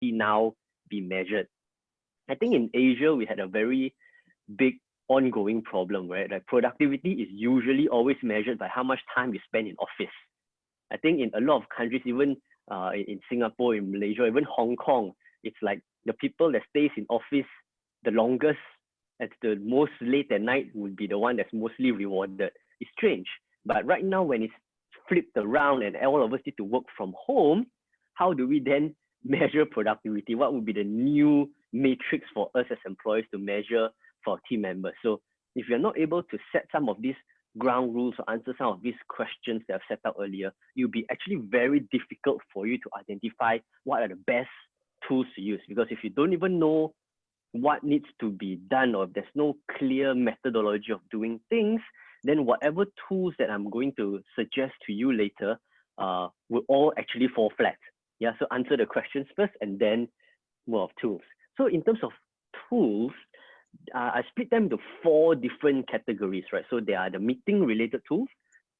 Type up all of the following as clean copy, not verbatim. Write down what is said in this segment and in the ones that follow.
now be measured? I think in Asia, we had a very big ongoing problem, right? Like productivity is usually always measured by how much time you spend in office. I think in a lot of countries, even in Singapore, in Malaysia, even Hong Kong, it's like the people that stays in office the longest at the most late at night would be the one that's mostly rewarded. It's strange. But right now, when it's flipped around and all of us need to work from home, how do we then measure productivity? What would be the new matrix for us as employees to measure for our team members? So if you're not able to set some of these ground rules or answer some of these questions that I've set out earlier, it'll be actually very difficult for you to identify what are the best tools to use. Because if you don't even know what needs to be done, or if there's no clear methodology of doing things, then whatever tools that I'm going to suggest to you later will all actually fall flat. Yeah, so answer the questions first and then more of tools. So in terms of tools, I split them into 4 different categories, right? So there are the meeting related tools,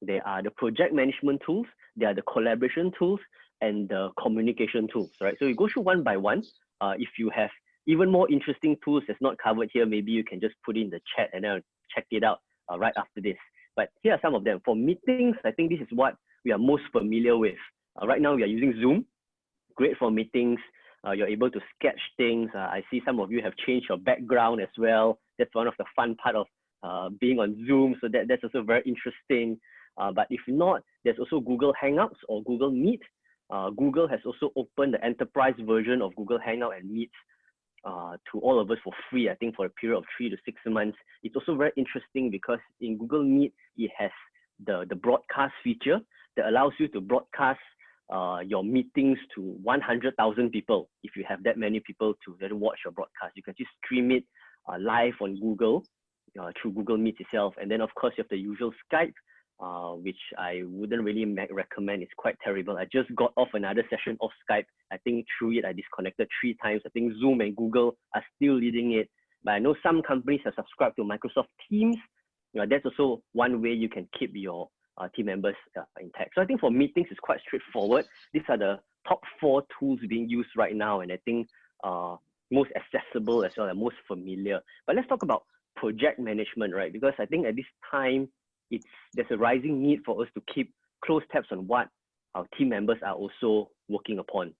there are the project management tools, there are the collaboration tools, and the communication tools, right? So you go through one by one. If you have even more interesting tools that's not covered here, maybe you can just put in the chat and then I'll check it out right after this. But here are some of them. For meetings, I think this is what we are most familiar with. Right now we are using Zoom, great for meetings. You're able to sketch things. I see some of you have changed your background as well. That's one of the fun part of being on Zoom. So that's also very interesting. But if not, there's also Google Hangouts or Google Meet. Google has also opened the enterprise version of Google Hangout and Meet to all of us for free, I think for a period of 3 to 6 months. It's also very interesting because in Google Meet, it has the broadcast feature that allows you to broadcast your meetings to 100,000 people. If you have that many people to then watch your broadcast, you can just stream it live on Google through Google Meet itself. And then of course you have the usual Skype, which I wouldn't really recommend. It's quite terrible. I just got off another session of Skype. I think through it, I disconnected 3 times. I think Zoom and Google are still leading it. But I know some companies have subscribed to Microsoft Teams. That's also one way you can keep your team members intact. So I think for meetings, it's quite straightforward. These are the top 4 tools being used right now, and I think most accessible as well and most familiar. But let's talk about project management, right? Because I think at this time, there's a rising need for us to keep close tabs on what our team members are also working upon.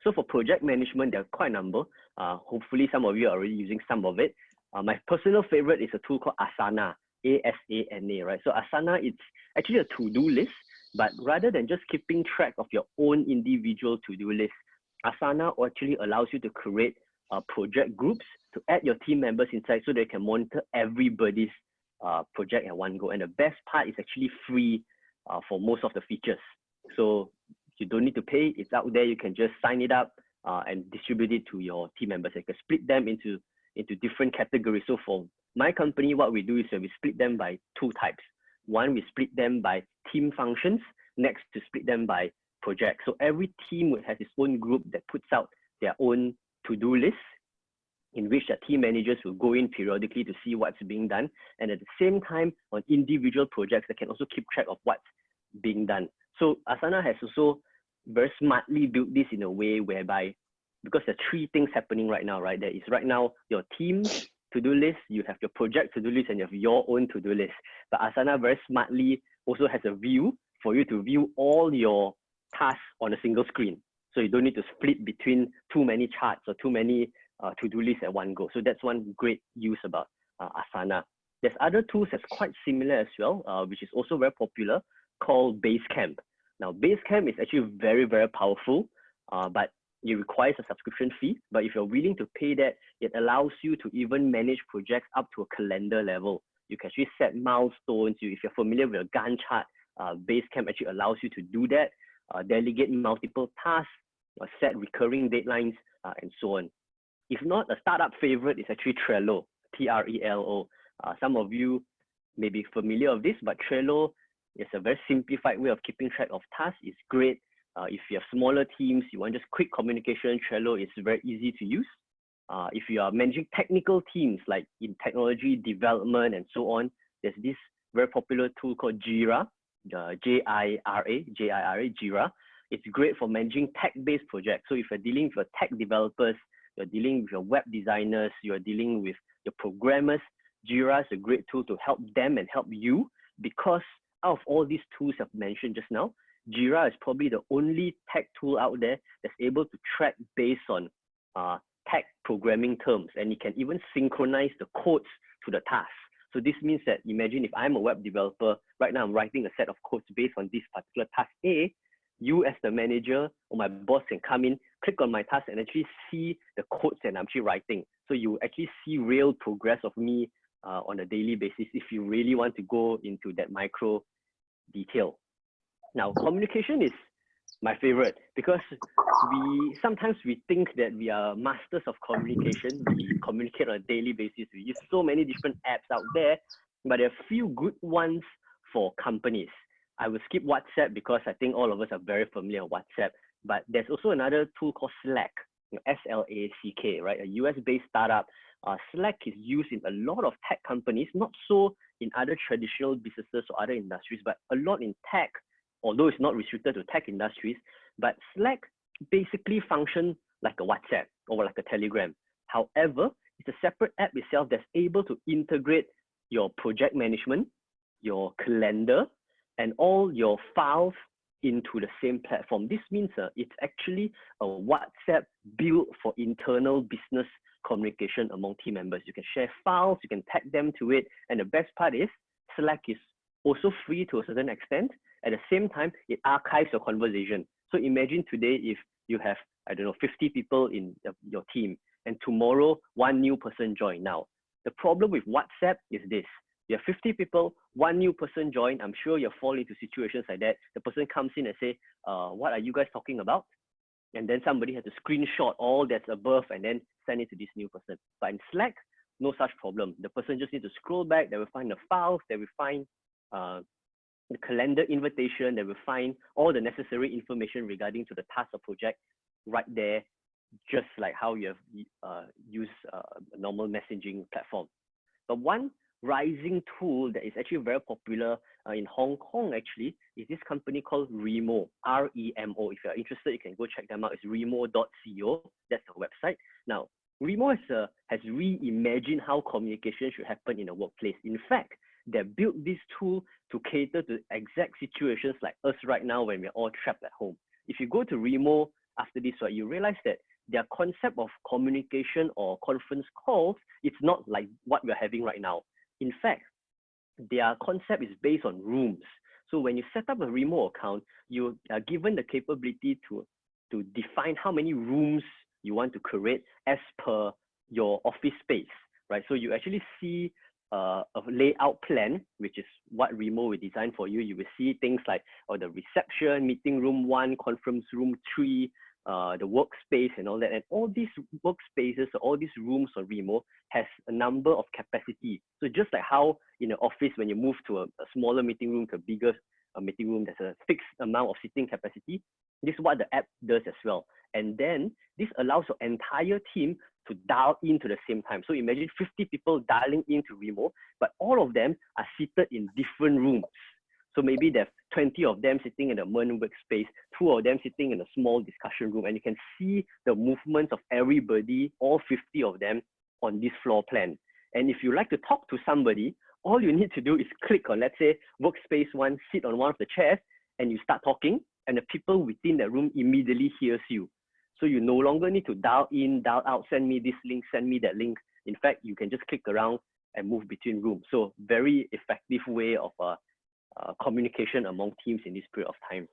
So for project management, there are quite a number. Hopefully some of you are already using some of it. My personal favorite is a tool called Asana, A-S-A-N-A, right? So Asana, it's actually a to-do list, but rather than just keeping track of your own individual to-do list, Asana actually allows you to create project groups to add your team members inside so they can monitor everybody's project at one go. And the best part is actually free for most of the features. So you don't need to pay. It's out there. You can just sign it up and distribute it to your team members. You can split them into different categories. So for my company, what we do is we split them by 2 types. One, we split them by team functions. Next, to split them by projects. So every team would have its own group that puts out their own to-do list, in which the team managers will go in periodically to see what's being done. And at the same time, on individual projects, they can also keep track of what's being done. So Asana has also very smartly built this in a way whereby, because there are 3 things happening right now, right? There is right now your team to-do list, you have your project to-do list, and you have your own to-do list. But Asana very smartly also has a view for you to view all your tasks on a single screen. So you don't need to split between too many charts or too many to-do lists at one go. So that's one great use about Asana. There's other tools that's quite similar as well, which is also very popular, called Basecamp. Now, Basecamp is actually very, very powerful, but it requires a subscription fee. But if you're willing to pay that, it allows you to even manage projects up to a calendar level. You can actually set milestones. If you're familiar with a Gantt chart, Basecamp actually allows you to do that, delegate multiple tasks, set recurring deadlines, and so on. If not, a startup favorite is actually Trello, T-R-E-L-O. Some of you may be familiar with this, but Trello is a very simplified way of keeping track of tasks. It's great. If you have smaller teams, you want just quick communication, Trello is very easy to use. If you are managing technical teams, like in technology development and so on, there's this very popular tool called Jira, J-I-R-A, Jira. It's great for managing tech-based projects. So if you're dealing with your tech developers, you're dealing with your web designers, you're dealing with your programmers, Jira is a great tool to help them and help you, because out of all these tools I've mentioned just now, Jira is probably the only tech tool out there that's able to track based on tech programming terms, and it can even synchronize the codes to the task. So this means that imagine if I'm a web developer, right now I'm writing a set of codes based on this particular task A, you as the manager or my boss can come in, click on my task and actually see the codes that I'm actually writing. So you actually see real progress of me on a daily basis if you really want to go into that micro detail. Now, communication is my favorite because sometimes we think that we are masters of communication. We communicate on a daily basis. We use so many different apps out there, but there are a few good ones for companies. I will skip WhatsApp because I think all of us are very familiar with WhatsApp, but there's also another tool called Slack, S-L-A-C-K, right? A US-based startup. Slack is used in a lot of tech companies, not so in other traditional businesses or other industries, but a lot in tech, although it's not restricted to tech industries. But Slack basically functions like a WhatsApp or like a Telegram. However, it's a separate app itself that's able to integrate your project management, your calendar, and all your files into the same platform. This means it's actually a WhatsApp built for internal business communication among team members. You can share files, you can tag them to it, and the best part is Slack is also free to a certain extent. At the same time, it archives your conversation. So imagine today if you have, I don't know, 50 people in your team, and tomorrow one new person join. Now, the problem with WhatsApp is this. You have 50 people, one new person join. I'm sure you'll fall into situations like that. The person comes in and say, what are you guys talking about? And then somebody has to screenshot all that's above and then send it to this new person. But in Slack, no such problem. The person just needs to scroll back. They will find the files. They will find the calendar invitation. They will find all the necessary information regarding to the task or project right there, just like how you have used a normal messaging platform. But one rising tool that is actually very popular in Hong Kong actually is this company called Remo, R-E-M-O. If you're interested, you can go check them out. It's remo.co. That's the website. Now, Remo has reimagined how communication should happen in a workplace. In fact, they built this tool to cater to exact situations like us right now when we're all trapped at home. If you go to Remo after this, right, you realize that their concept of communication or conference calls, it's not like what we're having right now. In fact, their concept is based on rooms. So when you set up a Remo account, you are given the capability to define how many rooms you want to create as per your office space, right? So you actually see a layout plan, which is what Remo will design for you. You will see things like the reception, meeting room 1, conference room 3, the workspace and all that. And all these workspaces, all these rooms on Remo has a number of capacity. So just like how in an office, when you move to a smaller meeting room to a bigger meeting room, there's a fixed amount of seating capacity. This is what the app does as well. And then this allows your entire team to dial into the same time. So imagine 50 people dialing into Remo, but all of them are seated in different rooms. So maybe there's 20 of them sitting in a main workspace, 2 of them sitting in a small discussion room, and you can see the movements of everybody, all 50 of them on this floor plan. And if you like to talk to somebody, all you need to do is click on, let's say, workspace 1, sit on one of the chairs, and you start talking, and the people within the room immediately hears you. So you no longer need to dial in, dial out, send me this link, send me that link. In fact, you can just click around and move between rooms. So very effective way of communication among teams in this period of time.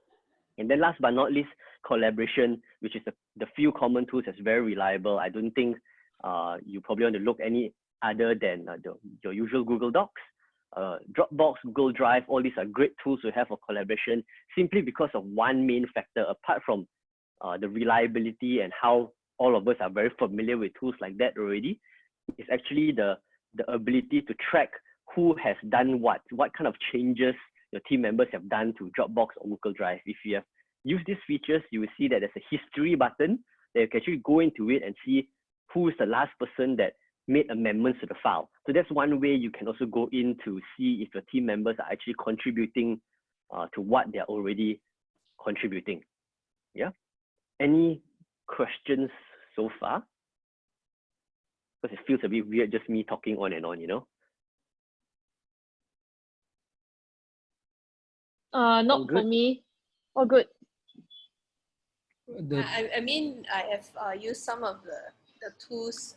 And then last but not least, collaboration, which is the few common tools that's very reliable. I don't think you probably want to look any other than your usual Google Docs. Dropbox, Google Drive, all these are great tools to have for collaboration simply because of one main factor, apart from the reliability and how all of us are very familiar with tools like that already. It's actually the ability to track who has done what kind of changes your team members have done to Dropbox or Google Drive. If you have used these features, you will see that there's a history button that you can actually go into it and see who is the last person that made amendments to the file. So that's one way you can also go in to see if your team members are actually contributing to what they're already contributing. Yeah. Any questions so far? Because it feels a bit weird just me talking on and on, you know? Not for me. All good. I mean, I have used some of the tools,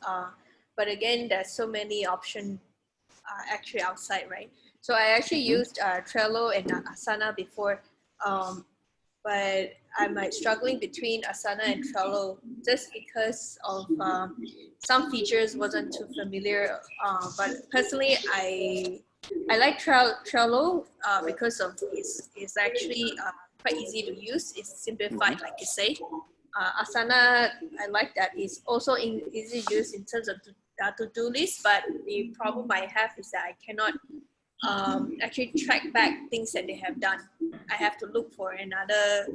but again, there's so many options actually outside, right? So I actually used Trello and Asana before, but I'm like struggling between Asana and Trello just because of some features wasn't too familiar. But personally, I like Trello because of it's actually quite easy to use. It's simplified, like you say. Asana, I like that. It's also easy to use in terms of to-do list, but the problem I have is that I cannot actually track back things that they have done. I have to look for another,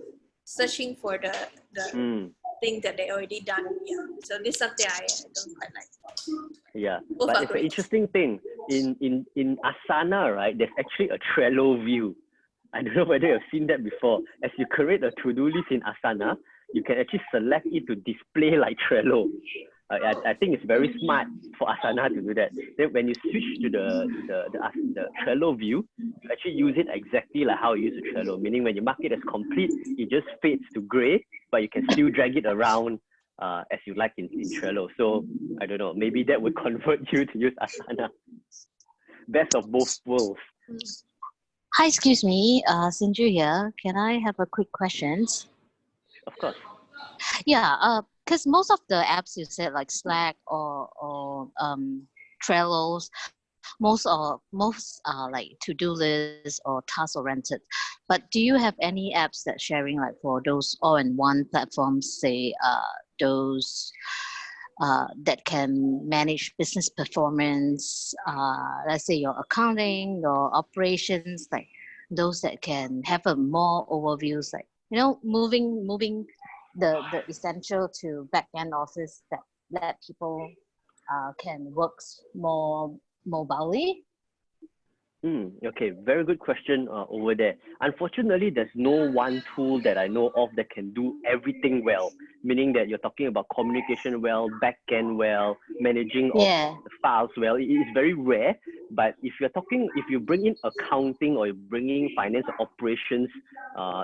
searching for the thing that they already done. Yeah. So this is something I don't quite like. Yeah, Both but are it's great. an interesting thing. In Asana, right, there's actually a Trello view. I don't know whether you've seen that before. As you create a to-do list in Asana, you can actually select it to display like Trello. I think it's very smart for Asana to do that. Then when you switch to the Trello view, you actually use it exactly like how you use the Trello. Meaning when you mark it as complete, it just fades to gray, but you can still drag it around as you like in Trello. So I don't know, maybe that would convert you to use Asana. Best of both worlds. Hi, excuse me, Sinju here. Can I have a quick question? Of course. Yeah, because most of the apps you said like Slack or Trello's, most are like to-do lists or task oriented. But do you have any apps that sharing like for those all-in-one platforms, say those that can manage business performance, let's say your accounting, your operations, like those that can have a more overviews, like, you know, moving the essential to back end office that let people can work more mobilely. Okay, very good question over there. Unfortunately, there's no one tool that I know of that can do everything well, meaning that you're talking about communication well, backend well, managing of the files well. It is very rare, but if you bring in accounting or you're bringing finance or operations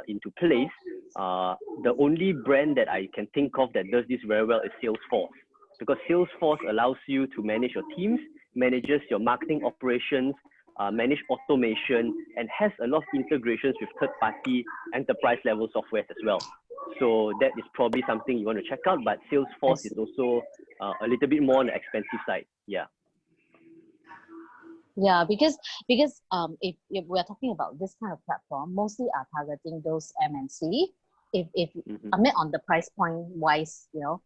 into place, the only brand that I can think of that does this very well is Salesforce. Because Salesforce allows you to manage your teams, manages your marketing operations, manage automation, and has a lot of integrations with third-party enterprise level software as well. So that is probably something you want to check out, but Salesforce is also a little bit more on the expensive side. Yeah. Yeah, because if we're talking about this kind of platform, mostly are targeting those MNC. If I mean on the price point wise, you know,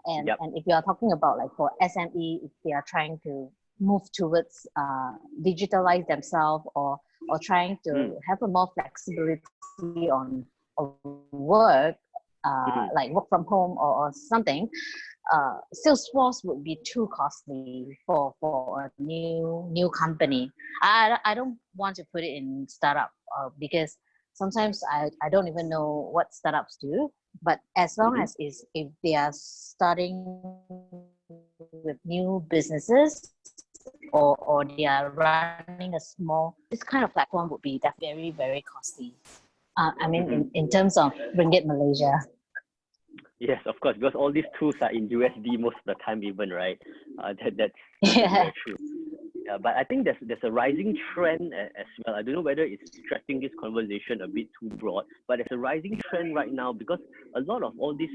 and if you are talking about like for SME, if they are trying to move towards digitalize themselves or trying to have a more flexibility on work, like work from home or something, Salesforce would be too costly for a new company. I don't want to put it in startup because sometimes I don't even know what startups do. But as long as if they are starting with new businesses or they are running a small, this kind of platform would be very, very costly. I mean, in terms of ringgit Malaysia. Yes, of course, because all these tools are in USD most of the time even, right? That's very true. Yeah, but I think there's a rising trend as well. I don't know whether it's stretching this conversation a bit too broad, but there's a rising trend right now because a lot of all these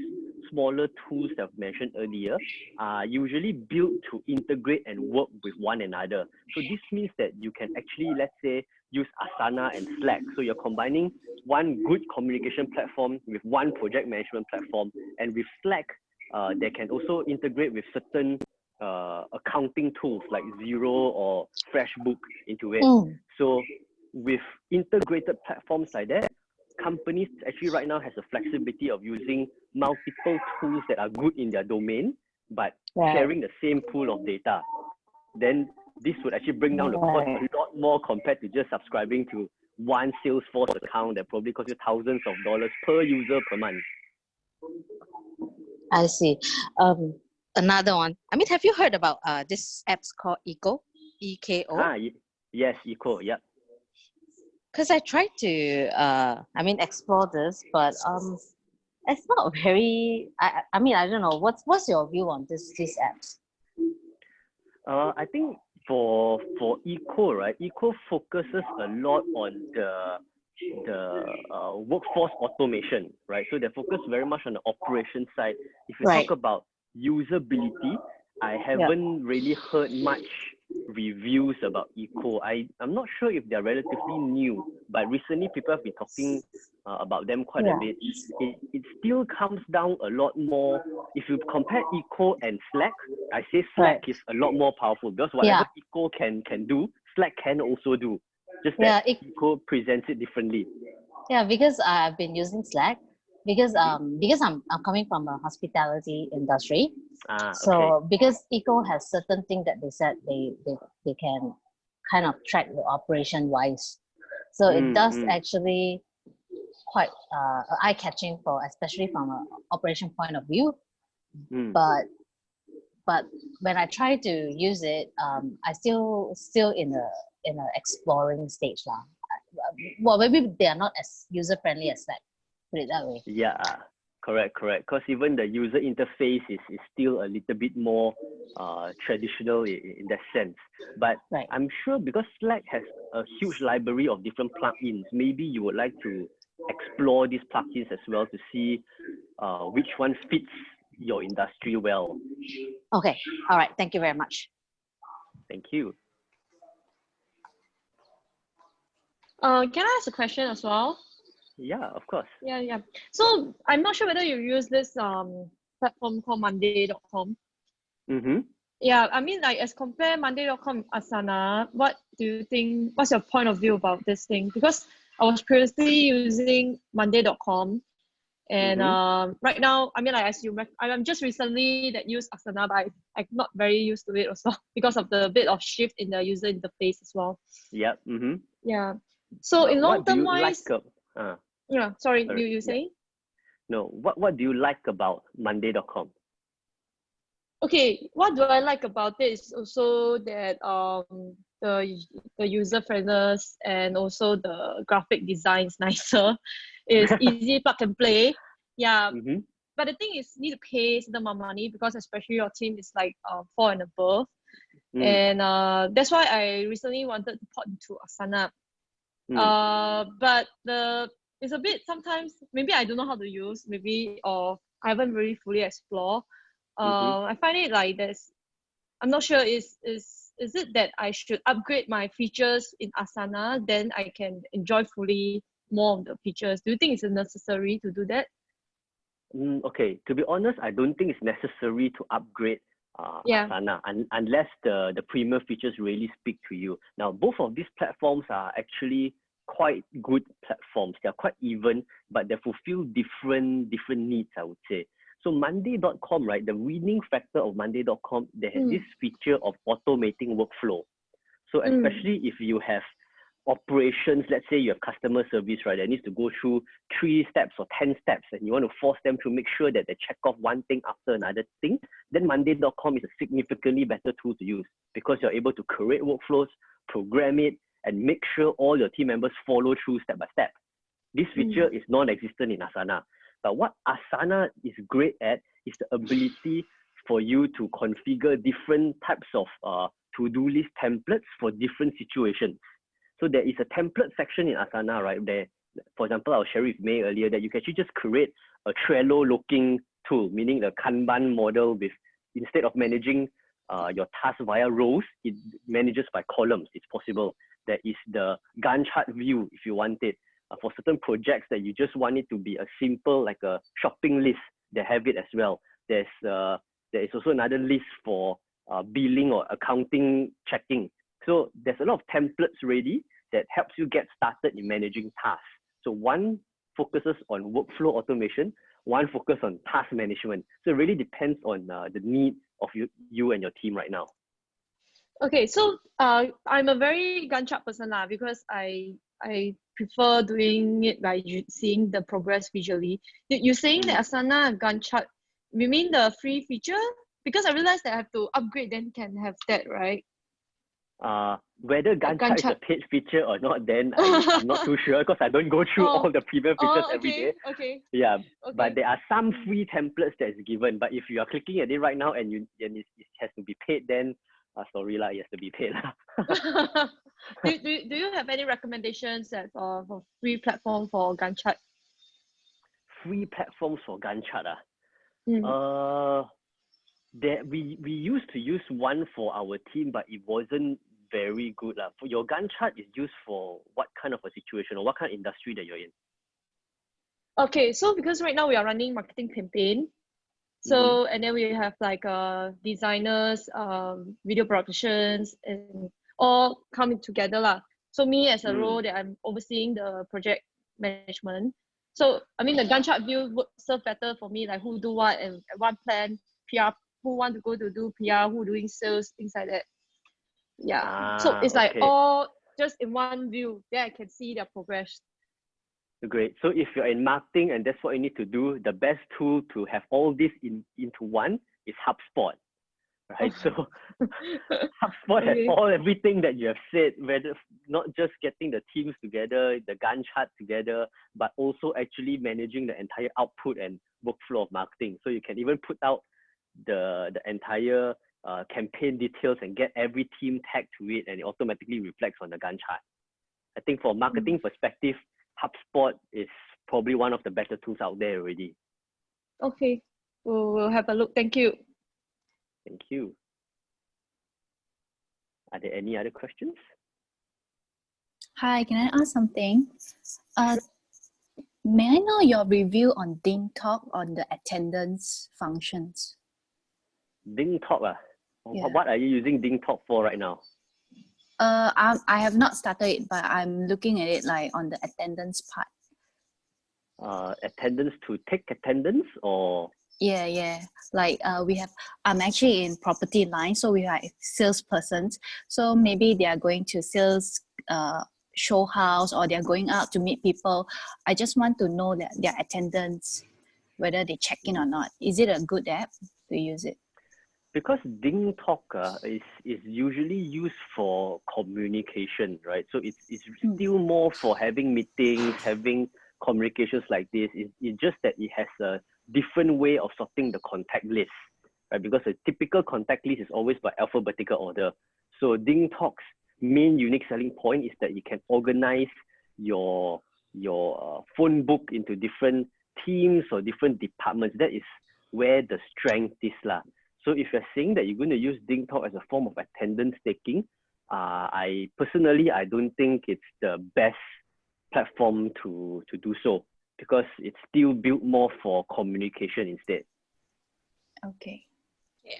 smaller tools that I've mentioned earlier are usually built to integrate and work with one another. So this means that you can actually, let's say, use Asana and Slack. So you're combining one good communication platform with one project management platform, and with Slack, they can also integrate with certain accounting tools like Xero or FreshBook into it. So with integrated platforms like that, companies actually right now has a flexibility of using multiple tools that are good in their domain, but sharing the same pool of data. Then this would actually bring down the cost a lot more compared to just subscribing to one Salesforce account that probably costs you thousands of dollars per user per month. I see. Another one. I mean, have you heard about this app's called Eco? EKO? Yes, Eco. Yep. Because I tried to, explore this, but it's not very. I mean, I don't know. What's your view on these apps? I think for Eco, right? Eco focuses a lot on the workforce automation, right? So they're focused very much on the operation side. If you Right. talk about usability, I haven't really heard much reviews about Eco. I'm not sure if they're relatively new, but recently people have been talking about them quite a bit. It still comes down a lot more. If you compare Eco and Slack, I say Slack is a lot more powerful because whatever Eco can do, Slack can also do. Just that Eco presents it differently. Yeah, because I've been using Slack because I'm coming from a hospitality industry. So because Eco has certain things that they said they can kind of track the operation wise. So it does actually quite eye-catching for especially from an operation point of view. But when I try to use it, I still in a exploring stage lah. Well, maybe they are not as user friendly as Slack. Put it that way. Yeah, correct. Because even the user interface is still a little bit more traditional in that sense. But I'm sure because Slack has a huge library of different plugins, maybe you would like to explore these plugins as well to see which one fits your industry well. Okay. All right. Thank you very much. Thank you. Can I ask a question as well? Yeah, of course. Yeah. So I'm not sure whether you use this platform called Monday.com. Yeah, I mean, like as compare Monday.com Asana, what do you think? What's your point of view about this thing? Because I was previously using Monday.com, and right now, I mean, like as I'm just recently that used Asana, but I'm not very used to it also because of the bit of shift in the user interface as well. Yep. Yeah. So in long term wise, sorry, you say? No, what do you like about Monday.com? Okay, what do I like about it is also that the user friendliness and also the graphic design is nicer. It's easy plug and play. Yeah. But the thing is, you need to pay some amount of money because especially your team is like 4 and above. And that's why I recently wanted to port into Asana. But it's a bit sometimes maybe I don't know how to use, maybe or I haven't really fully explored. I find it like I'm not sure is it that I should upgrade my features in Asana, then I can enjoy fully more of the features. Do you think it's necessary to do that? Okay, to be honest, I don't think it's necessary to upgrade Asana unless the premium features really speak to you. Now, both of these platforms are actually quite good platforms. They're quite even, but they fulfill different needs, I would say. So Monday.com, right, the winning factor of Monday.com, they have this feature of automating workflow. So especially if you have operations, let's say you have customer service, right, that needs to go through 3 steps or 10 steps, and you want to force them to make sure that they check off one thing after another thing, then Monday.com is a significantly better tool to use because you're able to create workflows, program it, and make sure all your team members follow through step by step. This feature is non-existent in Asana. But what Asana is great at is the ability for you to configure different types of to-do list templates for different situations. So there is a template section in Asana, right? There, for example, I was sharing with May earlier that you can actually just create a Trello-looking tool, meaning the Kanban model with, instead of managing your task via rows, it manages by columns. It's possible. There is the Gantt chart view if you want it. For certain projects that you just want it to be a simple, like a shopping list, they have it as well. There is also another list for billing or accounting checking. So there's a lot of templates ready that helps you get started in managing tasks. So one focuses on workflow automation, one focuses on task management. So it really depends on the need of you and your team right now. Okay, so I'm a very Gantt chart person because I prefer doing it by seeing the progress visually. You're saying that Asana Gantt chart, you mean the free feature? Because I realized that I have to upgrade, then can have that, right? Whether Gantt chart is a paid feature or not, then I'm not too sure because I don't go through all the premium features every day. Okay. Yeah, Okay. but there are some free templates that's given. But if you are clicking at it right now and it has to be paid, then sorry lah, it has to be paid lah. do you have any recommendations that for free platform for Gantt chart? Free platforms for Gantt chart we used to use one for our team, but it wasn't very good lah. For your Gantt chart is used for what kind of a situation or what kind of industry that you're in? Okay, so because right now we are running marketing campaign, so and then we have like designers, video productions, and all coming together lah. So me as a role that I'm overseeing the project management. So I mean the Gantt chart view would serve better for me, like who do what and one plan, PR, who want to go to do PR, who doing sales, things like that. Yeah. So it's like all just in one view. There I can see their progress. Great. So if you're in marketing and that's what you need to do, the best tool to have all this into one is HubSpot. Right? So HubSpot has everything that you have said, whether not just getting the teams together, the Gantt chart together, but also actually managing the entire output and workflow of marketing. So you can even put out the entire campaign details and get every team tagged to it, and it automatically reflects on the Gantt chart. I think for marketing perspective, HubSpot is probably one of the better tools out there already. Okay, we'll have a look. Thank you. Thank you. Are there any other questions? Hi, can I ask something? May I know your review on DingTalk on the attendance functions? DingTalk, what are you using DingTalk for right now? I have not started it, but I'm looking at it like on the attendance part. Attendance to take attendance or? Yeah. Like I'm actually in property line, so we are salespersons. So maybe they are going to sales show house or they're going out to meet people. I just want to know that their attendance, whether they check in or not. Is it a good app to use it? Because DingTalk is usually used for communication, right? So it's still more for having meetings, having communications like this. It's just that it has a different way of sorting the contact list, right? Because a typical contact list is always by alphabetical order. So DingTalk's main unique selling point is that you can organize your phone book into different teams or different departments. That is where the strength is lah. So if you're saying that you're going to use DingTalk as a form of attendance taking, I personally don't think it's the best platform to do so, because it's still built more for communication instead. Okay.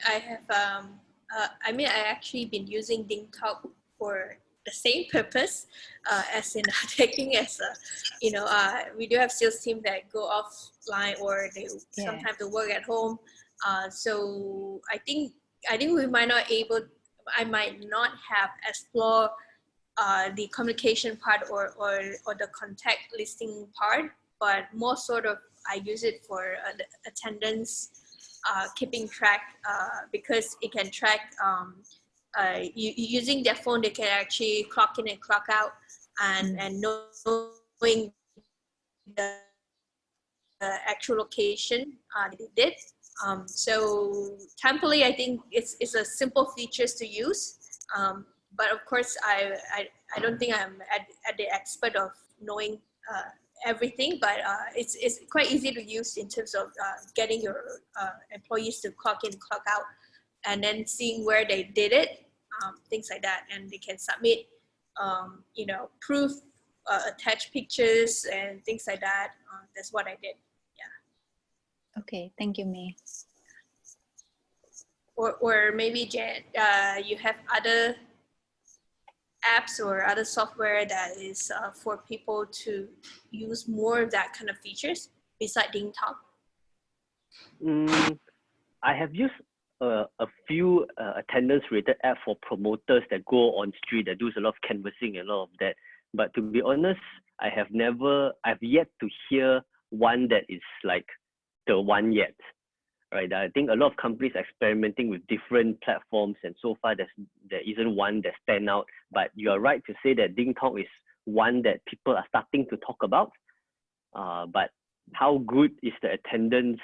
I have I actually been using DingTalk for the same purpose, as in taking as we do have sales team that go offline or they sometimes they work at home. So I think we might not I might not have explored the communication part or the contact listing part, but more sort of I use it for the attendance, keeping track, because it can track using their phone. They can actually clock in and clock out, and knowing the actual location they did. So temporarily, I think it's a simple features to use. But of course, I don't think I'm at the expert of knowing everything, but it's quite easy to use in terms of getting your employees to clock in, clock out, and then seeing where they did it, things like that, and they can submit, proof, attach pictures and things like that. That's what I did. Okay, thank you, May. Or maybe Jan, you have other apps or other software that is for people to use more of that kind of features beside DingTalk? I have used a few attendance-related apps for promoters that go on street, that does a lot of canvassing and all of that. But to be honest, I've yet to hear one that is like the one yet, right? I think a lot of companies are experimenting with different platforms, and so far there isn't one that stand out. But you are right to say that DingTalk is one that people are starting to talk about. But how good is the attendance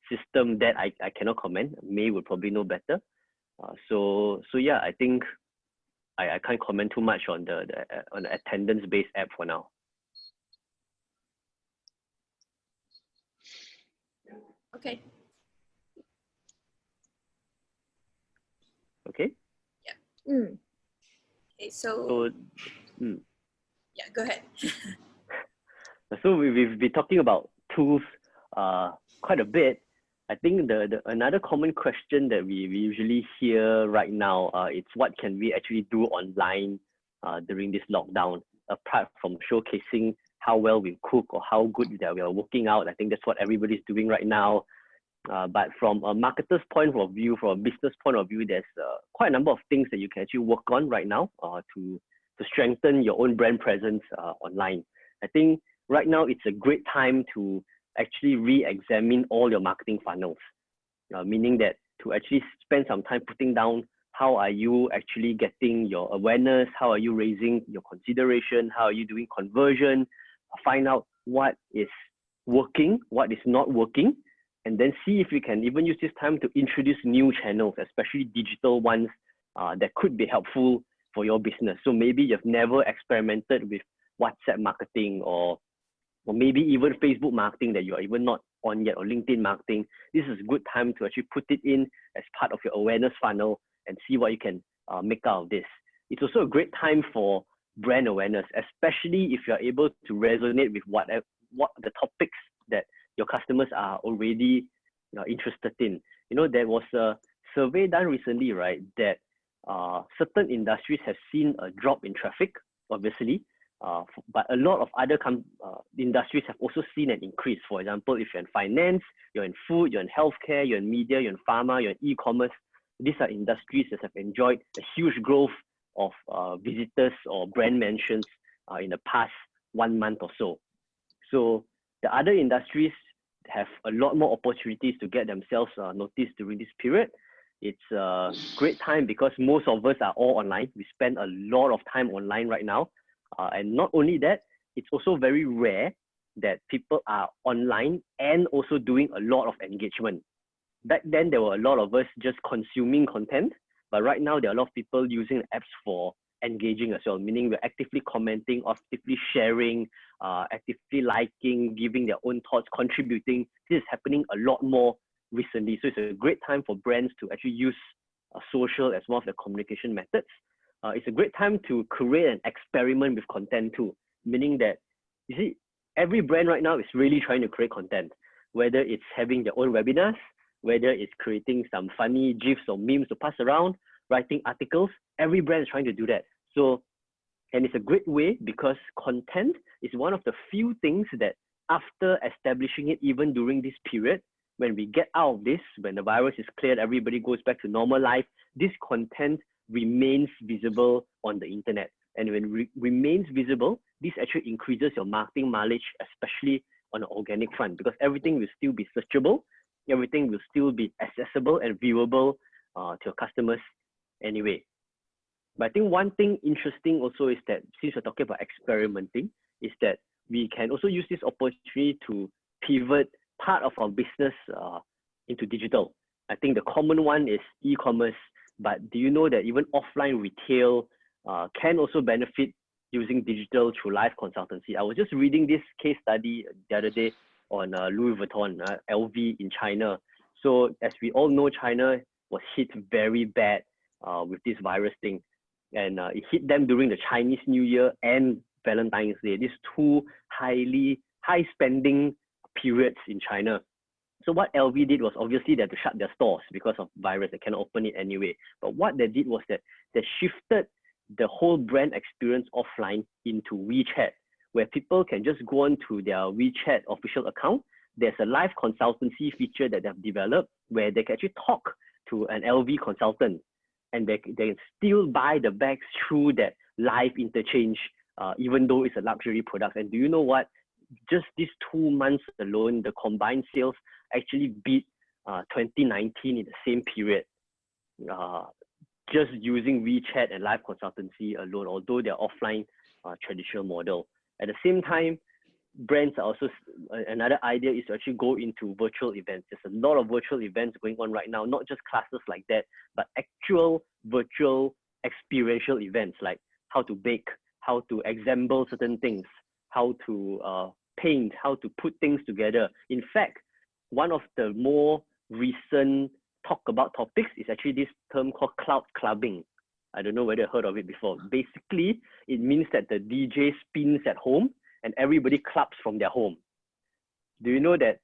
system, that I cannot comment. May would probably know better. So yeah, I think I can't comment too much on the attendance-based app for now. Okay. Okay. Okay. So yeah, go ahead. So we've been talking about tools quite a bit. I think another common question that we usually hear right now, it's what can we actually do online during this lockdown, apart from showcasing how well we cook or how good that we are working out. I think that's what everybody's doing right now. But from a marketer's point of view, from a business point of view, there's quite a number of things that you can actually work on right now to strengthen your own brand presence online. I think right now it's a great time to actually re-examine all your marketing funnels, meaning that to actually spend some time putting down how are you actually getting your awareness, how are you raising your consideration, how are you doing conversion, find out what is working, what is not working, and then see if we can even use this time to introduce new channels, especially digital ones that could be helpful for your business. So maybe you've never experimented with WhatsApp marketing or maybe even Facebook marketing that you are even not on yet, or LinkedIn marketing. This is a good time to actually put it in as part of your awareness funnel and see what you can make out of this. It's also a great time for brand awareness, especially if you're able to resonate with what the topics that your customers are already interested in. There was a survey done recently, right, that certain industries have seen a drop in traffic, obviously, but a lot of other industries have also seen an increase. For example, if you're in finance, you're in food, you're in healthcare, you're in media, you're in pharma, you're in e-commerce, these are industries that have enjoyed a huge growth of visitors or brand mentions in the past 1 month or so. So the other industries have a lot more opportunities to get themselves noticed during this period. It's a great time because most of us are all online. We spend a lot of time online right now. And not only that, it's also very rare that people are online and also doing a lot of engagement. Back then, there were a lot of us just consuming content, but right now there are a lot of people using apps for engaging as well, meaning we're actively commenting, actively sharing, actively liking, giving their own thoughts, contributing. This is happening a lot more recently. So it's a great time for brands to actually use social as one of the communication methods. It's a great time to create and experiment with content too, meaning that, you see, every brand right now is really trying to create content, whether it's having their own webinars, whether it's creating some funny GIFs or memes to pass around, writing articles. Every brand is trying to do that. So, and it's a great way because content is one of the few things that after establishing it, even during this period, when we get out of this, when the virus is cleared, everybody goes back to normal life, this content remains visible on the internet. And when it remains visible, this actually increases your marketing mileage, especially on the organic front, because everything will still be searchable, everything will still be accessible and viewable to your customers anyway. But I think one thing interesting also is that since we're talking about experimenting, is that we can also use this opportunity to pivot part of our business into digital. I think the common one is e-commerce, but do you know that even offline retail can also benefit using digital through live consultancy? I was just reading this case study the other day on Louis Vuitton, LV in China. So as we all know, China was hit very bad with this virus thing. And it hit them during the Chinese New Year and Valentine's Day, these two high spending periods in China. So what LV did was obviously they had to shut their stores because of virus. They cannot open it anyway. But what they did was that they shifted the whole brand experience offline into WeChat, where people can just go on to their WeChat official account. There's a live consultancy feature that they've developed where they can actually talk to an LV consultant and they still buy the bags through that live interchange even though it's a luxury product. And do you know what? Just these 2 months alone, the combined sales actually beat 2019 in the same period. Just using WeChat and live consultancy alone, although they're offline traditional model. At the same time, brands are also, another idea is to actually go into virtual events. There's a lot of virtual events going on right now, not just classes like that, but actual virtual experiential events like how to bake, how to assemble certain things, how to paint, how to put things together. In fact, one of the more recent talk about topics is actually this term called cloud clubbing. I don't know whether you heard of it before. Basically, it means that the DJ spins at home and everybody claps from their home. Do you know that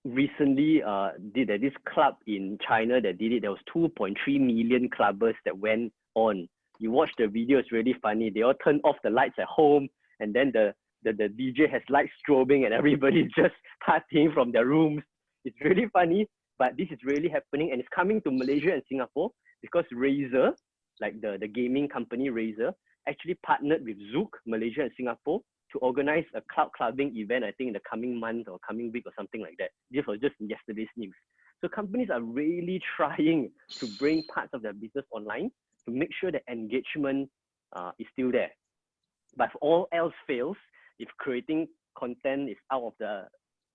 recently did this club in China that did it? There was 2.3 million clubbers that went on. You watch the video, it's really funny. They all turn off the lights at home, and then the DJ has lights strobing and everybody's just partying from their rooms. It's really funny, but this is really happening, and it's coming to Malaysia and Singapore because Razer, like the gaming company Razer, actually partnered with Zouk, Malaysia and Singapore to organize a cloud clubbing event, I think in the coming month or coming week or something like that. This was just yesterday's news. So companies are really trying to bring parts of their business online to make sure that engagement is still there. But if all else fails, if creating content is out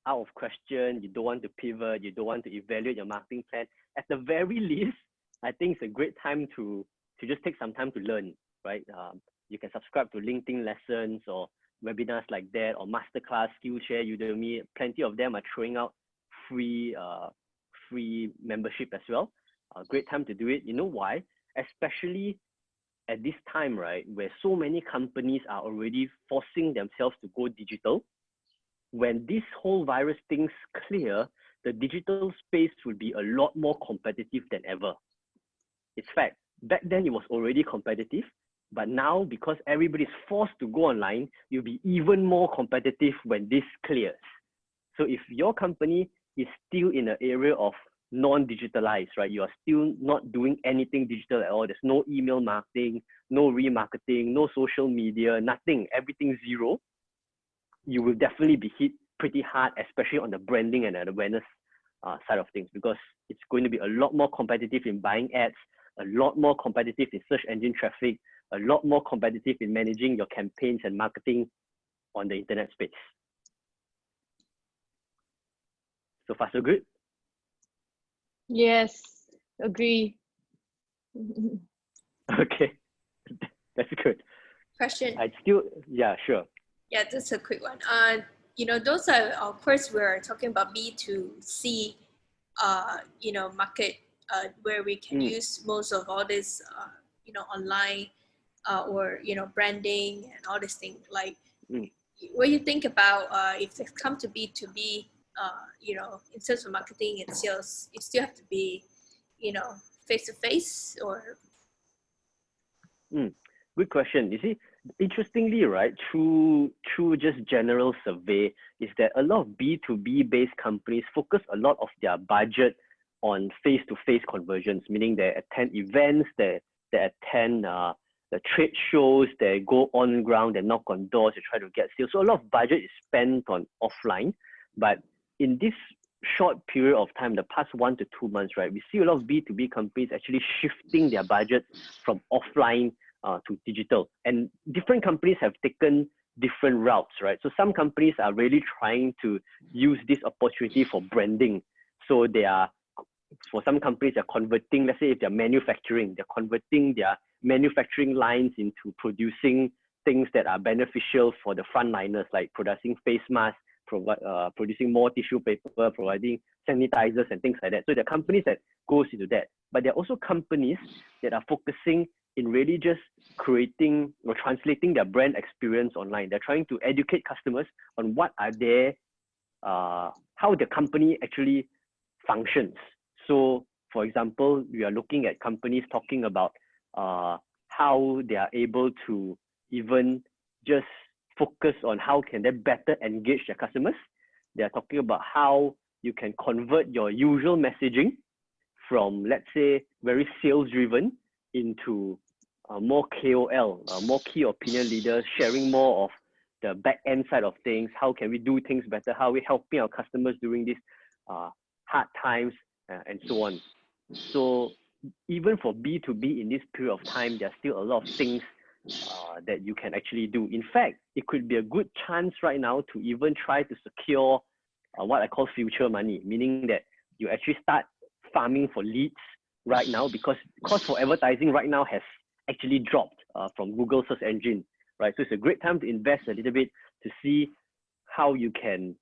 of question, you don't want to pivot, you don't want to evaluate your marketing plan, at the very least, I think it's a great time to just take some time to learn, right? You can subscribe to LinkedIn lessons or webinars like that, or masterclass, Skillshare, Udemy. Plenty of them are throwing out free membership as well. Great time to do it. You know why? Especially at this time, right, where so many companies are already forcing themselves to go digital. When this whole virus thing's clear, the digital space will be a lot more competitive than ever. It's fact. Back then it was already competitive, but now because everybody's forced to go online, you'll be even more competitive when this clears. So if your company is still in an area of non-digitalized, right? You are still not doing anything digital at all. There's no email marketing, no remarketing, no social media, nothing, everything zero. You will definitely be hit pretty hard, especially on the branding and awareness side of things, because it's going to be a lot more competitive in buying ads, a lot more competitive in search engine traffic, a lot more competitive in managing your campaigns and marketing on the internet space. So far, so good? Yes, agree. Okay, that's good. Question. Yeah, sure. Yeah, just a quick one. Those are, of course, we're talking about B2C, market where we can use most of all this, online or, branding and all this thing. Like, what you think about if it comes to B2B, in terms of marketing and sales, it still have to be, face-to-face or? Good question. You see, interestingly, right, through just general survey, is that a lot of B2B based companies focus a lot of their budget on face-to-face conversions, meaning they attend events, they attend the trade shows, they go on ground, they knock on doors, they try to get sales. So a lot of budget is spent on offline. But in this short period of time, the past 1 to 2 months, right, we see a lot of B2B companies actually shifting their budget from offline to digital. And different companies have taken different routes, right? So some companies are really trying to use this opportunity for branding. So for some companies, they're converting, let's say if they're manufacturing, they're converting their manufacturing lines into producing things that are beneficial for the frontliners, like producing face masks, producing more tissue paper, providing sanitizers and things like that. So there are companies that goes into that. But there are also companies that are focusing in really just creating or translating their brand experience online. They're trying to educate customers on what are their, how the company actually functions. So for example, we are looking at companies talking about how they are able to even just focus on how can they better engage their customers. They are talking about how you can convert your usual messaging from, let's say, very sales driven into more KOL, more key opinion leaders, sharing more of the back end side of things. How can we do things better? How are we helping our customers during these hard times and so on. So even for B2B in this period of time, there are still a lot of things that you can actually do. In fact, it could be a good chance right now to even try to secure what I call future money, meaning that you actually start farming for leads right now, because cost for advertising right now has actually dropped from Google search engine, right? So it's a great time to invest a little bit to see how you can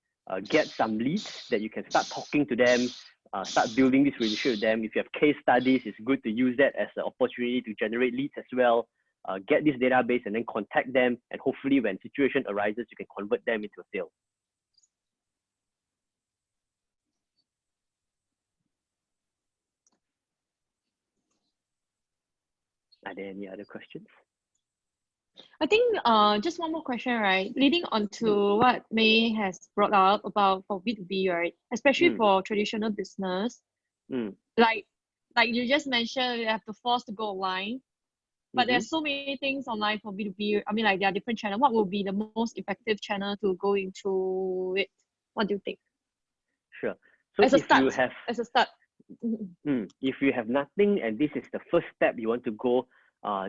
get some leads that you can start talking to them, start building this relationship with them. If you have case studies, it's good to use that as an opportunity to generate leads as well. Get this database and then contact them, and hopefully when situation arises, you can convert them into a sale. Are there any other questions? I think just one more question, right? Leading on to what May has brought up about for B2B, right? Especially for traditional business. Like you just mentioned, you have to force to go online. But there's so many things online for B2B. I mean, like there are different channels. What will be the most effective channel to go into it? What do you think? Sure. So as a start. If you have nothing and this is the first step you want to go,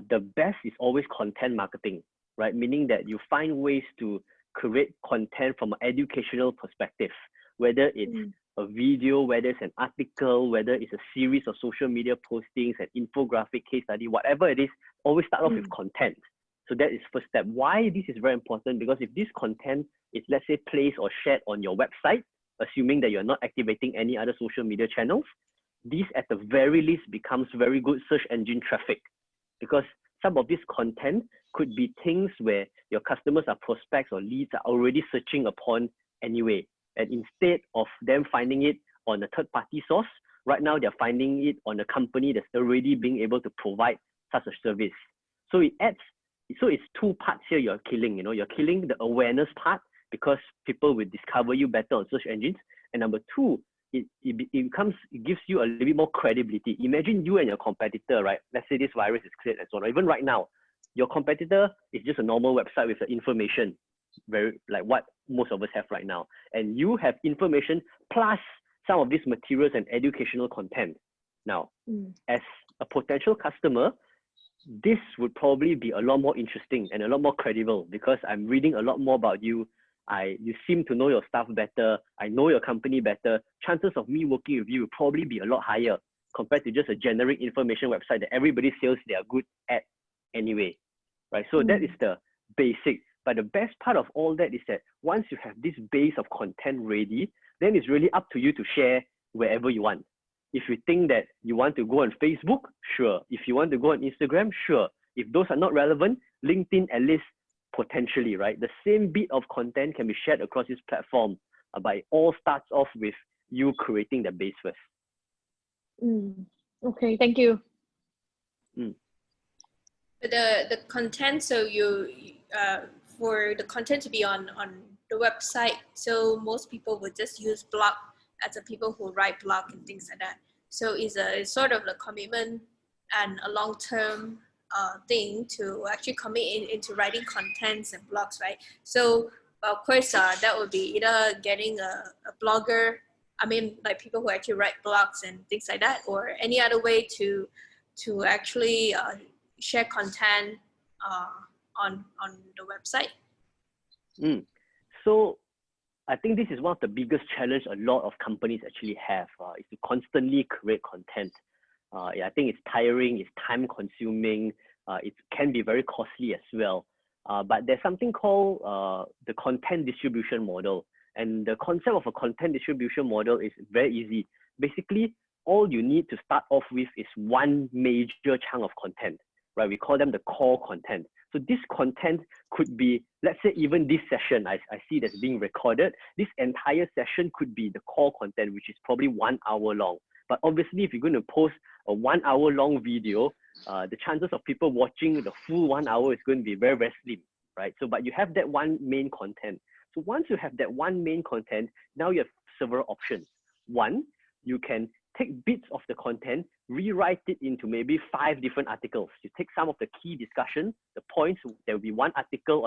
the best is always content marketing, right? Meaning that you find ways to create content from an educational perspective, whether it's a video, whether it's an article, whether it's a series of social media postings, an infographic, case study, whatever it is, always start off with content. So that is first step. Why this is very important? Because if this content is, let's say, placed or shared on your website, assuming that you're not activating any other social media channels, this at the very least becomes very good search engine traffic, because some of this content could be things where your customers or prospects or leads are already searching upon anyway. And instead of them finding it on a third-party source, right now they're finding it on a company that's already being able to provide such a service. So it's two parts here you're killing. You're killing the awareness part, because people will discover you better on search engines. And number two, it gives you a little bit more credibility. Imagine you and your competitor, right? Let's say this virus is cleared and so on. Even right now, your competitor is just a normal website with the information, very like what most of us have right now. And you have information plus some of these materials and educational content. Now, as a potential customer, this would probably be a lot more interesting and a lot more credible, because I'm reading a lot more about you. You seem to know your stuff better. I know your company better. Chances of me working with you will probably be a lot higher compared to just a generic information website that everybody feels they are good at anyway, right? So that is the basic. But the best part of all that is that once you have this base of content ready, then it's really up to you to share wherever you want. If you think that you want to go on Facebook, sure. If you want to go on Instagram, sure. If those are not relevant, LinkedIn at least potentially, right? The same bit of content can be shared across this platform, but it all starts off with you creating the base first. Okay, thank you. The content, so you for the content to be on the website, so most people would just use blog as the people who write blog and things like that. So it's sort of the commitment and a long-term thing to actually commit into writing contents and blogs, right? So of course that would be either getting a blogger, I mean like people who actually write blogs and things like that, or any other way to actually share content on the website. So I think this is one of the biggest challenge a lot of companies actually have, is to constantly create content. I think it's tiring, it's time consuming, it can be very costly as well. But there's something called the content distribution model. And the concept of a content distribution model is very easy. Basically, all you need to start off with is one major chunk of content, right? We call them the core content. So this content could be, let's say even this session, I see that's being recorded. This entire session could be the core content, which is probably 1 hour long. But obviously, if you're going to post a 1 hour long video, the chances of people watching the full 1 hour is going to be very, very slim, right? So, but you have that one main content. So once you have that one main content, now you have several options. One, you can take bits of the content, rewrite it into maybe 5 different articles. You take some of the key discussion, the points, there will be one article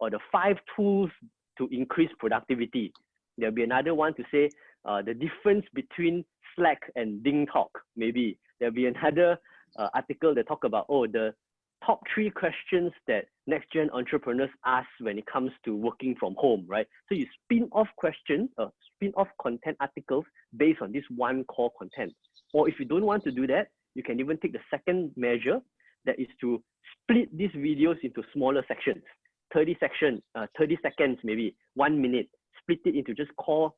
or the 5 tools to increase productivity. There'll be another one to say the difference between Slack and DingTalk, maybe. There'll be another article that talk about, the top 3 questions that next-gen entrepreneurs ask when it comes to working from home, right? So you spin off questions, spin off content articles based on this one core content. Or if you don't want to do that, you can even take the second measure, that is to split these videos into smaller sections, 30 seconds, maybe 1 minute, split it into just core,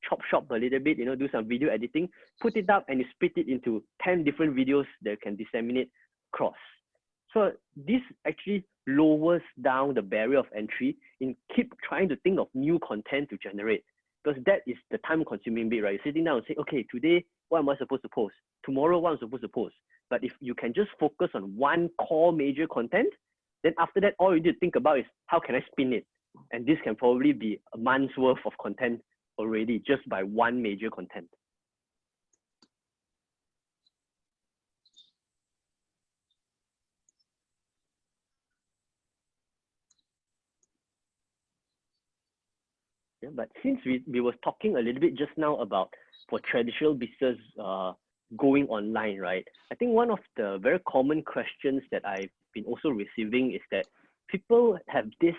chop a little bit, do some video editing, put it up and you split it into 10 different videos that can disseminate across. So this actually lowers down the barrier of entry in keep trying to think of new content to generate, because that is the time consuming bit, right? You're sitting down and say, okay, today, what am I supposed to post? Tomorrow, what am I supposed to post? But if you can just focus on one core major content, then after that, all you need to think about is how can I spin it? And this can probably be a month's worth of content already just by one major content. Yeah, but since we were talking a little bit just now about for traditional business going online, right? I think one of the very common questions that I've been also receiving is that people have this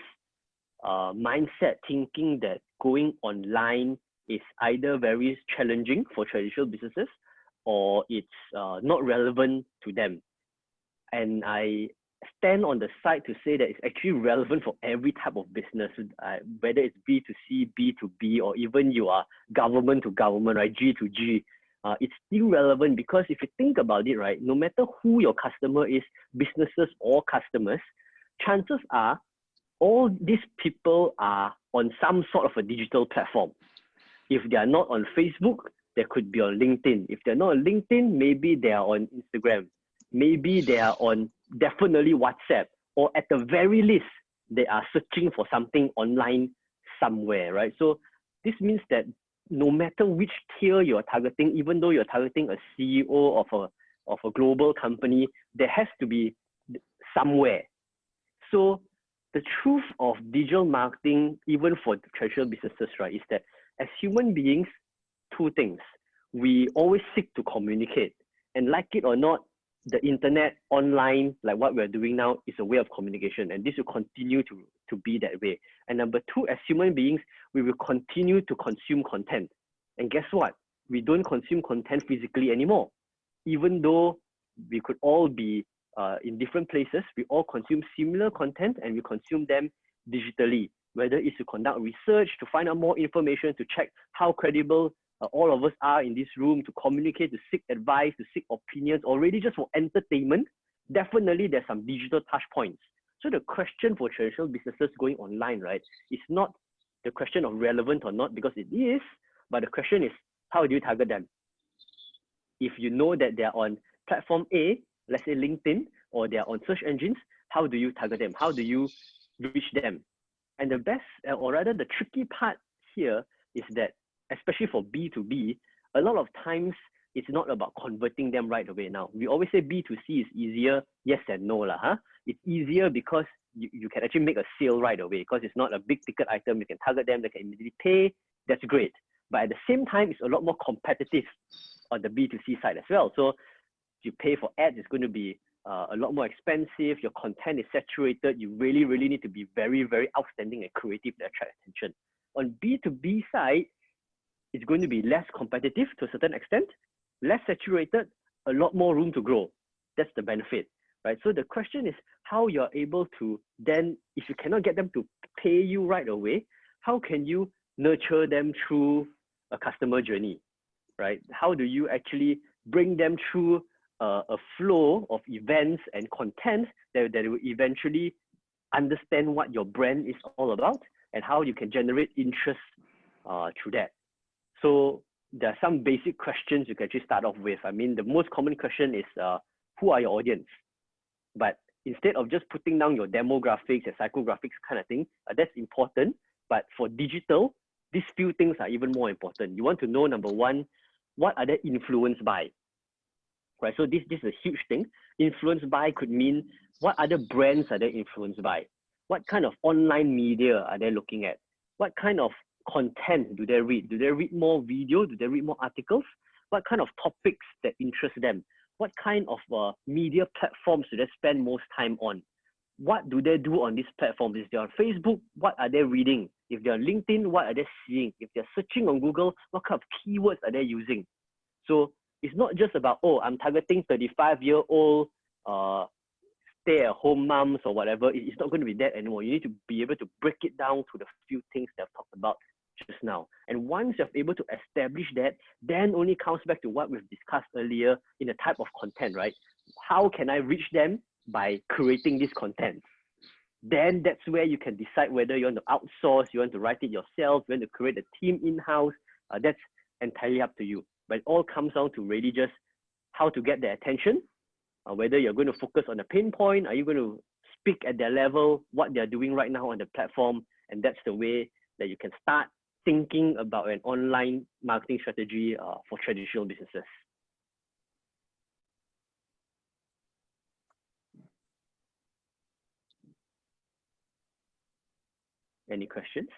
mindset thinking that going online is either very challenging for traditional businesses or it's not relevant to them. And I stand on the side to say that it's actually relevant for every type of business, whether it's B2C, B2B, or even you are government to government, right? G to G. It's still relevant because if you think about it, right, no matter who your customer is, businesses or customers, chances are all these people are on some sort of a digital platform. If they are not on Facebook, they could be on LinkedIn. If they're not on LinkedIn, maybe they are on Instagram. Maybe they are on definitely WhatsApp, or at the very least, they are searching for something online somewhere, right? So this means that no matter which tier you're targeting, even though you're targeting a CEO of a global company, there has to be somewhere. So the truth of digital marketing, even for traditional businesses, right, is that as human beings, 2 things. We always seek to communicate, and like it or not, the internet, online, like what we're doing now, is a way of communication, and this will continue to be that way. And number 2, as human beings, we will continue to consume content. And guess what? We don't consume content physically anymore. Even though we could all be in different places, we all consume similar content and we consume them digitally, whether it's to conduct research, to find out more information, to check how credible all of us are in this room, to communicate, to seek advice, to seek opinions, or really just for entertainment. Definitely there's some digital touch points. So the question for traditional businesses going online, right, is not the question of relevant or not, because it is, but the question is, how do you target them? If you know that they're on platform A, let's say LinkedIn, or they're on search engines, how do you target them? How do you reach them? And the best, or rather the tricky part here is that, especially for B2B, a lot of times it's not about converting them right away now. We always say B2C is easier, yes and no lah, huh? It's easier because you can actually make a sale right away because it's not a big ticket item. You can target them, they can immediately pay, that's great. But at the same time, it's a lot more competitive on the B2C side as well. So you pay for ads, it's going to be a lot more expensive, your content is saturated, you really need to be very, very outstanding and creative to attract attention. On B2B side, it's going to be less competitive to a certain extent, less saturated, a lot more room to grow. That's the benefit, right? So the question is how you're able to then, if you cannot get them to pay you right away, how can you nurture them through a customer journey, right? How do you actually bring them through a flow of events and content that will eventually understand what your brand is all about and how you can generate interest through that. So there are some basic questions you can actually start off with. I mean, the most common question is, who are your audience? But instead of just putting down your demographics and psychographics kind of thing, that's important. But for digital, these few things are even more important. You want to know, number 1, what are they influenced by? Right, so this is a huge thing. Influenced by could mean what other brands are they influenced by? What kind of online media are they looking at? What kind of content do they read? Do they read more video? Do they read more articles? What kind of topics that interest them? What kind of media platforms do they spend most time on? What do they do on these platforms? If they're on Facebook, what are they reading? If they're on LinkedIn, what are they seeing? If they're searching on Google, what kind of keywords are they using? So it's not just about, oh, I'm targeting 35-year-old stay-at-home moms or whatever. It's not going to be that anymore. You need to be able to break it down to the few things that I've talked about just now. And once you're able to establish that, then only comes back to what we've discussed earlier in the type of content, right? How can I reach them? By creating this content. Then that's where you can decide whether you want to outsource, you want to write it yourself, you want to create a team in-house. That's entirely up to you. But it all comes down to really just how to get their attention, whether you're going to focus on a pain point, are you going to speak at their level, what they're doing right now on the platform, and that's the way that you can start thinking about an online marketing strategy for traditional businesses. Any questions?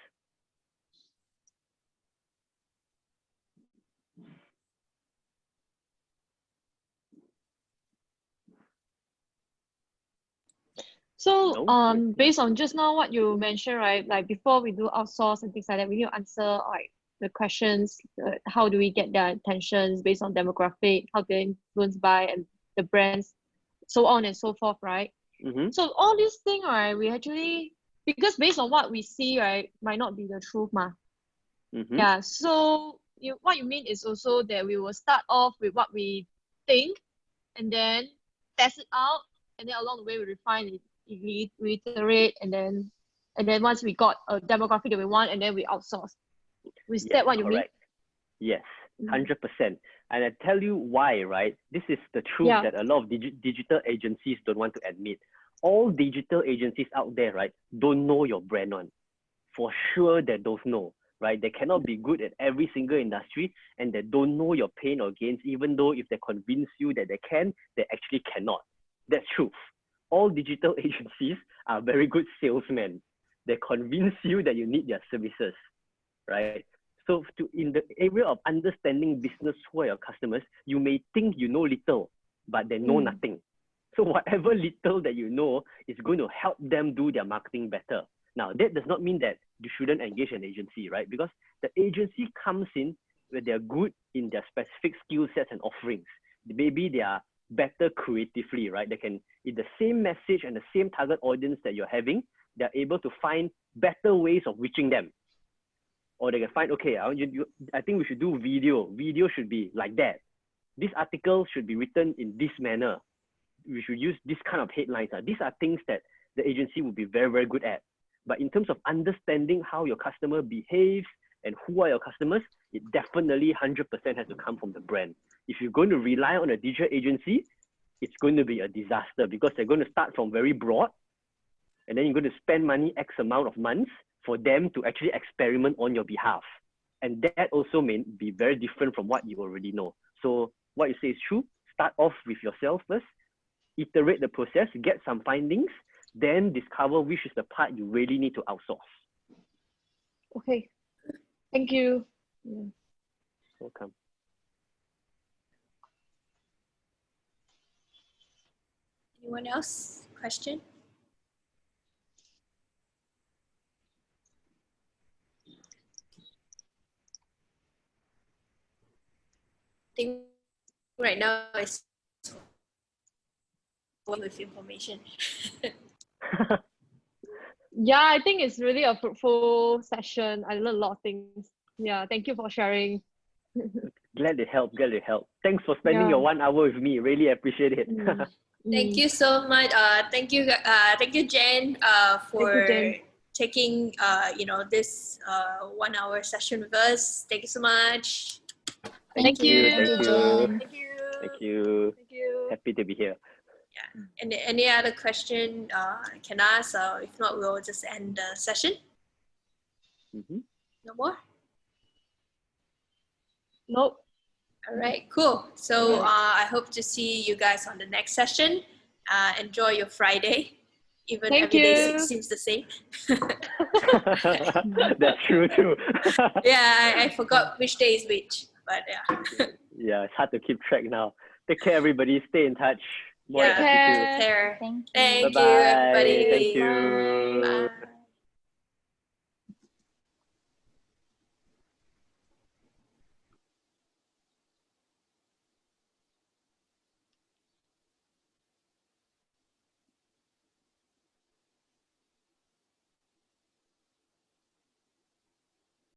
So No? based on just now what you mentioned, right? Like before we do outsource and things like that, we need to answer like the questions, how do we get their attentions based on demographic, how they're influenced by and the brands, so on and so forth, right? Mm-hmm. So all these things, right, we actually, because based on what we see, right, might not be the truth, ma. Mm-hmm. Yeah, so what you mean is also that we will start off with what we think and then test it out, and then along the way we refine it, reiterate, and then once we got a demographic that we want, and then we outsource. Is that what you correct. Yes, mean? 100%. And I tell you why, right? This is the truth Yeah. that a lot of digital agencies don't want to admit. All digital agencies out there, right, don't know your brand on. For sure, they don't know, right? They cannot be good at every single industry, and they don't know your pain or gains, even though if they convince you that they can, they actually cannot. That's truth. All digital agencies are very good salesmen. They convince you that you need their services, right? So in the area of understanding business for your customers, you may think you know little, but they know nothing. So whatever little that you know is going to help them do their marketing better. Now, that does not mean that you shouldn't engage an agency, right? Because the agency comes in where they're good in their specific skill sets and offerings. Maybe they are better creatively, right? They can, in the same message and the same target audience that you're having, they're able to find better ways of reaching them. Or they can find, okay, I think we should do video. Video should be like that. This article should be written in this manner. We should use this kind of headlines. These are things that the agency would be very, very good at. But in terms of understanding how your customer behaves and who are your customers, it definitely 100% has to come from the brand. If you're going to rely on a digital agency, it's going to be a disaster because they're going to start from very broad, and then you're going to spend money X amount of months for them to actually experiment on your behalf. And that also may be very different from what you already know. So what you say is true. Start off with yourself first, iterate the process, get some findings, then discover which is the part you really need to outsource. Okay, thank you. Welcome. Anyone else? Question? I think right now it's with information. Yeah, I think it's really a fruitful session. I learned a lot of things. Yeah, thank you for sharing. Glad to help. Thanks for spending your 1 hour with me. Really appreciate it. Thank you so much. Thank you, Jen, for taking this 1 hour session with us. Thank you so much. Thank you. Thank you. Thank you. Happy to be here. Yeah. And any other question can ask, or if not, we'll just end the session. No more? Nope. All right, cool. So I hope to see you guys on the next session. Enjoy your Friday. Even Thank every day you. seems the same. That's true too. Yeah, I forgot which day is which, but yeah. Yeah, it's hard to keep track now. Take care, everybody. Stay in touch. More Yeah. than happy to. Take care. Thank you. Thank you, Bye-bye. everybody. Thank you. Bye.